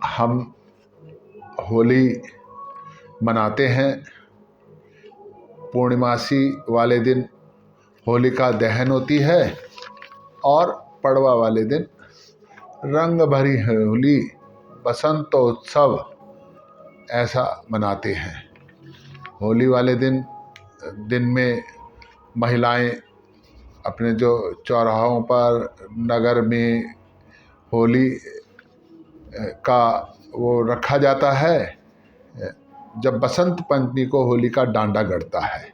हम होली मनाते हैं। पूर्णिमासी वाले दिन होलिका दहन होती है और पड़वा वाले दिन रंग भरी होली बसंतोत्सव ऐसा मनाते हैं। होली वाले दिन में महिलाएं अपने जो चौराहों पर नगर में होली का वो रखा जाता है। जब बसंत पंचमी को होली का डांडा गड़ता है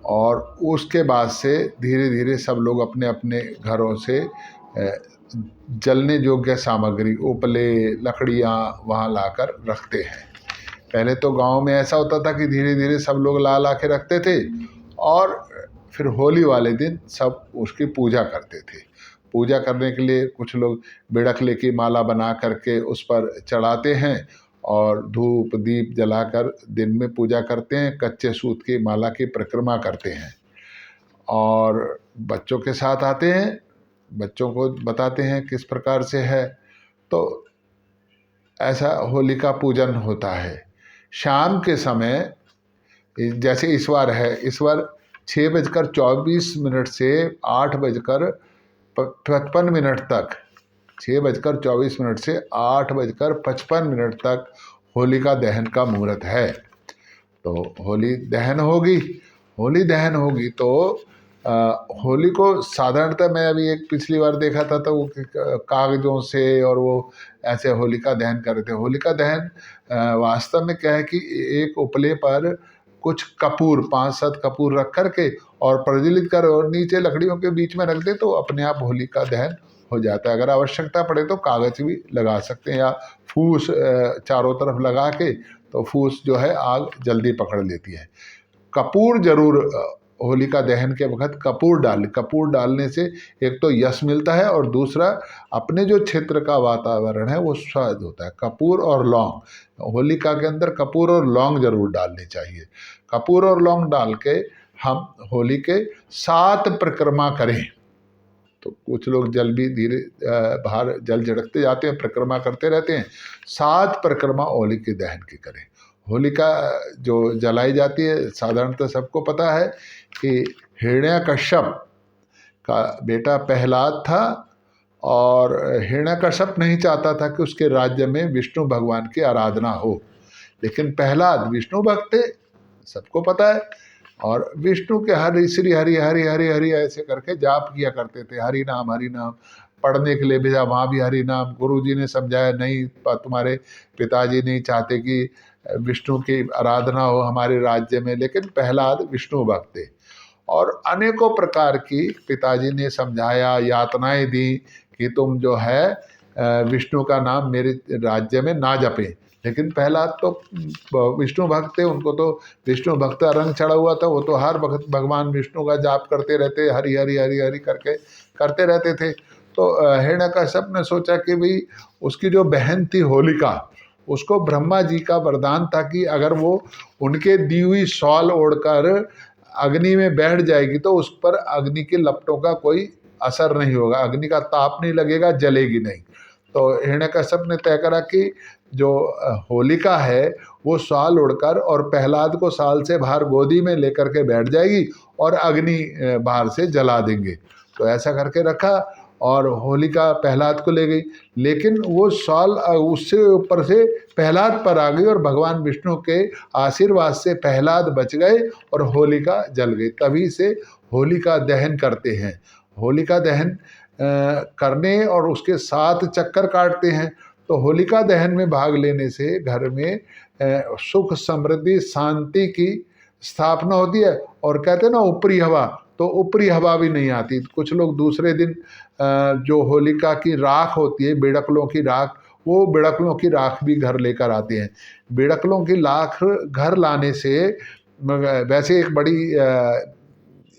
और उसके बाद से धीरे धीरे सब लोग अपने अपने घरों से जलने योग्य सामग्री उपले लकड़ियाँ वहाँ लाकर रखते हैं। पहले तो गांव में ऐसा होता था कि धीरे धीरे सब लोग ला के रखते थे और फिर होली वाले दिन सब उसकी पूजा करते थे। पूजा करने के लिए कुछ लोग बिड़कले की माला बना करके उस पर चढ़ाते हैं और धूप दीप जलाकर दिन में पूजा करते हैं। कच्चे सूत की माला की परिक्रमा करते हैं और बच्चों के साथ आते हैं, बच्चों को बताते हैं किस प्रकार से है। तो ऐसा होली का पूजन होता है। शाम के समय जैसे इस बार है, इस बार 6:24 से 8:55 तक 6:24 से 8:55 तक होलिका दहन का मुहूर्त है। तो होली दहन होगी तो होली को साधारणतः मैं अभी एक पिछली बार देखा था तो वो कागजों से और वो ऐसे होलिका दहन कर रहे थे। होलिका दहन वास्तव में क्या है कि एक उपले पर कुछ कपूर 5-7 कपूर रख करके और प्रज्वलित कर और नीचे लकड़ियों के बीच में रख दे तो अपने आप होलिका दहन हो जाता है। अगर आवश्यकता पड़े तो कागज भी लगा सकते हैं या फूस चारों तरफ लगा के, तो फूस जो है आग जल्दी पकड़ लेती है। कपूर जरूर होलिका दहन के वक्त कपूर डालने से एक तो यश मिलता है और दूसरा अपने जो क्षेत्र का वातावरण है वो स्वच्छ होता है। कपूर और लौंग, होलिका के अंदर कपूर और लौंग जरूर डालनी चाहिए। कपूर और लौंग डाल के हम होली के 7 परिक्रमा करें तो कुछ लोग जल भी धीरे बाहर जल झड़कते जाते हैं, परिक्रमा करते रहते हैं। 7 परिक्रमा होली के दहन की करें। होलिका जो जलाई जाती है साधारणतः सबको पता है कि हिरण्यकश्यप का बेटा प्रहलाद था और हिरण्यकश्यप नहीं चाहता था कि उसके राज्य में विष्णु भगवान की आराधना हो, लेकिन प्रहलाद विष्णु भक्त थे, सबको पता है। और विष्णु के हरि श्री हरि हरि हरि हरि ऐसे करके जाप किया करते थे। हरि नाम पढ़ने के लिए भेजा, वहाँ भी हरि नाम। गुरु जी ने समझाया नहीं, तुम्हारे पिताजी नहीं चाहते कि विष्णु की आराधना हो हमारे राज्य में, लेकिन प्रहलाद विष्णु भक्त थे और अनेकों प्रकार की पिताजी ने समझाया, यातनाएं दी कि तुम जो है विष्णु का नाम मेरे राज्य में ना जपें। लेकिन प्रहलाद तो विष्णु भक्त थे, उनको तो विष्णु भक्त का रंग चढ़ा हुआ था। वो तो हर वक्त भगवान विष्णु का जाप करते रहते, हरि हरि हरि हरि करके करते रहते थे। तो हिरण्यकश्यप ने सोचा कि भाई उसकी जो बहन थी होलिका, उसको ब्रह्मा जी का वरदान था कि अगर वो उनके दी हुई शॉल ओढ़कर अग्नि में बैठ जाएगी तो उस पर अग्नि की लपटों का कोई असर नहीं होगा, अग्नि का ताप नहीं लगेगा, जलेगी नहीं। तो हिरण्यकश्यप ने तय करा कि जो होलिका है वो शाल उड़कर और प्रहलाद को शाल से बाहर गोदी में लेकर के बैठ जाएगी और अग्नि बाहर से जला देंगे। तो ऐसा करके रखा और होलिका प्रहलाद को ले गई, लेकिन वो शाल उससे ऊपर से प्रहलाद पर आ गई और भगवान विष्णु के आशीर्वाद से प्रहलाद बच गए और होलिका जल गई। तभी से होलिका दहन करते हैं। होलिका दहन करने और उसके 7 चक्कर काटते हैं। तो होलिका दहन में भाग लेने से घर में सुख समृद्धि शांति की स्थापना होती है। और कहते हैं ना ऊपरी हवा, तो ऊपरी हवा भी नहीं आती। कुछ लोग दूसरे दिन जो होलिका की राख होती है, बिड़कलों की राख, वो बिड़कलों की राख भी घर लेकर आते हैं। बिड़कलों की राख घर लाने से वैसे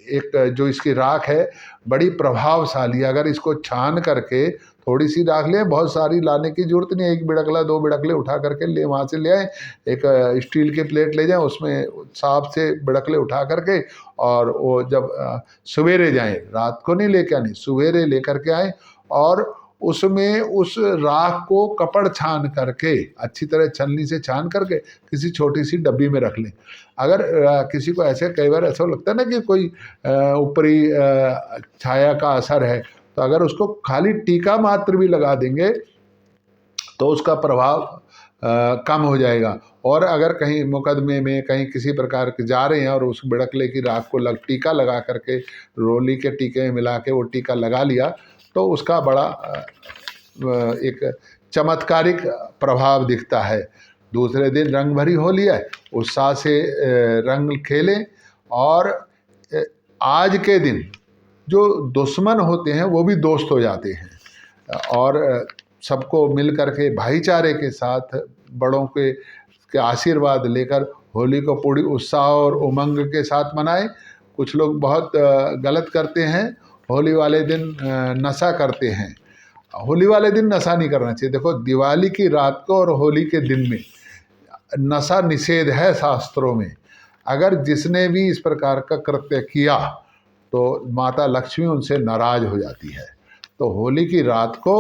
एक जो इसकी राख है बड़ी प्रभावशाली है। अगर इसको छान करके थोड़ी सी राख लें, बहुत सारी लाने की जरूरत नहीं है। 1 बिड़कला 2 बिड़कले उठा करके ले वहाँ से ले आए, एक स्टील की प्लेट ले जाएं, उसमें सांप से बिड़कले उठा करके और वो जब सवेरे जाएं, रात को नहीं लेके आनी, सवेरे लेकर के आए और उसमें उस राख को कपड़ छान करके, अच्छी तरह छलनी से छान करके किसी छोटी सी डब्बी में रख लें। अगर किसी को ऐसे कई बार ऐसा लगता है ना कि कोई ऊपरी छाया का असर है, तो अगर उसको खाली टीका मात्र भी लगा देंगे तो उसका प्रभाव कम हो जाएगा। और अगर कहीं मुकदमे में कहीं किसी प्रकार के जा रहे हैं और उस बिड़कले की राख को टीका लगा करके, रोली के टीके में मिला के वो टीका लगा लिया, तो उसका बड़ा एक चमत्कारिक प्रभाव दिखता है। दूसरे दिन रंग भरी होली है, उत्साह से रंग खेलें। और आज के दिन जो दुश्मन होते हैं वो भी दोस्त हो जाते हैं और सबको मिल करके भाईचारे के साथ बड़ों के आशीर्वाद लेकर होली को पूरी उत्साह और उमंग के साथ मनाएं। कुछ लोग बहुत गलत करते हैं, होली वाले दिन नशा करते हैं। होली वाले दिन नशा नहीं करना चाहिए। देखो, दिवाली की रात को और होली के दिन में नशा निषेध है शास्त्रों में। अगर जिसने भी इस प्रकार का कृत्य किया तो माता लक्ष्मी उनसे नाराज हो जाती है। तो होली की रात को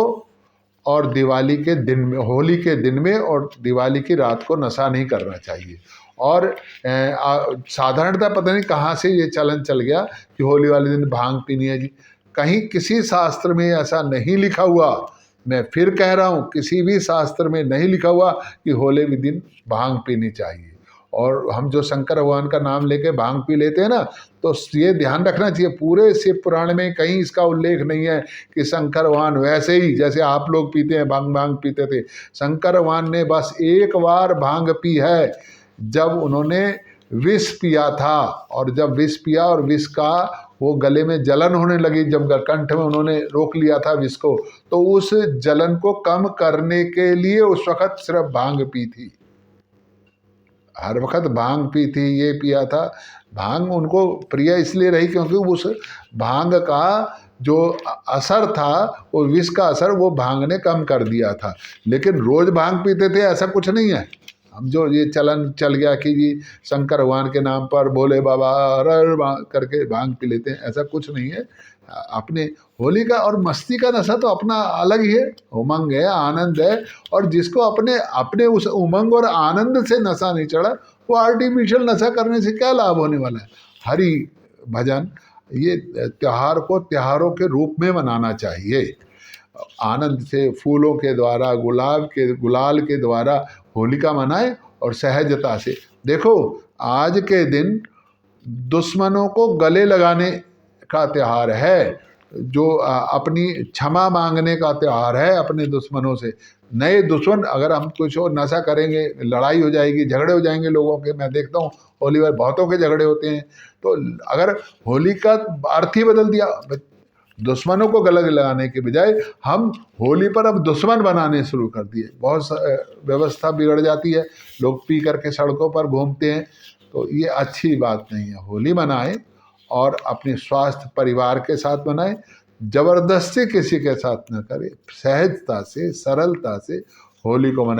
और दिवाली के दिन में, होली के दिन में और दिवाली की रात को नशा नहीं करना चाहिए। और साधारणतः पता नहीं कहाँ से ये चलन चल गया कि होली वाले दिन भांग पीनी है जी। कहीं किसी शास्त्र में ऐसा नहीं लिखा हुआ। मैं फिर कह रहा हूँ, किसी भी शास्त्र में नहीं लिखा हुआ कि होली के दिन भांग पीनी चाहिए। और हम जो शंकर भगवान का नाम लेके भांग पी लेते हैं ना, तो ये ध्यान रखना चाहिए, पूरे शिव पुराण में कहीं इसका उल्लेख नहीं है कि शंकर भगवान वैसे ही जैसे आप लोग पीते हैं भांग पीते थे। शंकर भगवान ने बस एक बार भांग पी है, जब उन्होंने विष पिया था। और जब विष पिया और विष का वो गले में जलन होने लगी, जब कंठ में उन्होंने रोक लिया था विष को, तो उस जलन को कम करने के लिए उस वक़्त सिर्फ भांग पी थी। हर वक्त भांग पी थी, ये पिया था। भांग उनको प्रिय इसलिए रही क्योंकि उस भांग का जो असर था, वो विष का असर वो भांग ने कम कर दिया था। लेकिन रोज भांग पीते थे ऐसा कुछ नहीं है। हम जो ये चलन चल गया कि जी शंकर भगवान के नाम पर भोले बाबा हर करके भांग पी लेते हैं, ऐसा कुछ नहीं है। अपने होली का और मस्ती का नशा तो अपना अलग ही है, उमंग है, आनंद है। और जिसको अपने अपने उस उमंग और आनंद से नशा नहीं चढ़ा, वो आर्टिफिशियल नशा करने से क्या लाभ होने वाला है। हरि भजन, ये त्योहार को त्योहारों के रूप में मनाना चाहिए। आनंद से फूलों के द्वारा, गुलाल के द्वारा होलिका मनाए और सहजता से। देखो, आज के दिन दुश्मनों को गले लगाने का त्यौहार है, जो अपनी क्षमा मांगने का त्यौहार है अपने दुश्मनों से। नए दुश्मन, अगर हम कुछ और नशा करेंगे, लड़ाई हो जाएगी, झगड़े हो जाएंगे लोगों के। मैं देखता हूँ होली पर बहुतों के झगड़े होते हैं। तो अगर होली का अर्थ ही बदल दिया, दुश्मनों को गले लगाने के बजाय हम होली पर अब दुश्मन बनाने शुरू कर दिए, बहुत व्यवस्था बिगड़ जाती है। लोग पी करके सड़कों पर घूमते हैं, तो ये अच्छी बात नहीं है। होली मनाएं और अपने स्वास्थ्य परिवार के साथ मनाएं, जबरदस्ती किसी के साथ न करें, सहजता से सरलता से होली को मनाएं।